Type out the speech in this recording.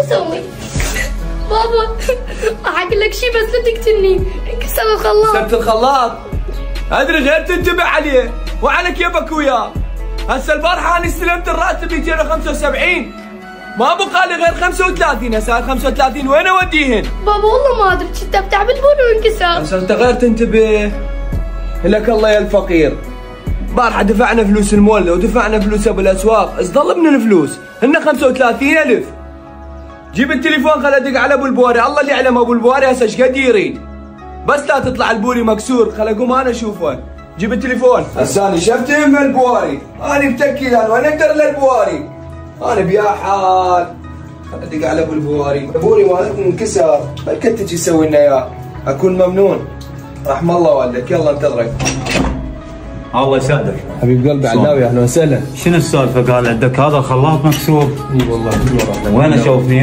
اسوي؟ بابا احكي لك شيء بس لا تقتلني. كسر الخلاط. كسرت الخلاط؟ ادري غير تنتبه عليه وعلى كيفك وياه. هسه البارحه انا استلمت الراتب 275 ما بقى لي غير 35. هسه 35 وين اوديهن؟ بابا والله ما ادري كنت افتح بالبول وانكسر. هسه انت غير تنتبه لك الله يا الفقير. بارحه دفعنا فلوس المولد ودفعنا فلوسها بالاسواق، ايش ضل من الفلوس؟ هن 35,000. جيب التليفون خل ادق على ابو البوري، الله اللي يعلم ابو البوري هسه ايش قد يريد. بس لا تطلع البوري مكسور، خل اقوم انا اشوفه. جيب التليفون. هسه انا شفتهم من البواري، انا متكل انا وين اقدر للبواري؟ انا بيا حال. خل ادق على ابو البواري، البوري مالتنا انكسر، ما كنت تجي تسوي لنا اياه، اكون ممنون. رحم الله والدك، يلا انتظرك. الله يسعدك حبيب قلبي علاوي، اهلا وسهلا. شنو السالفه؟ قال عندك هذا خلاط مكسور؟ اي والله وين اشوفني؟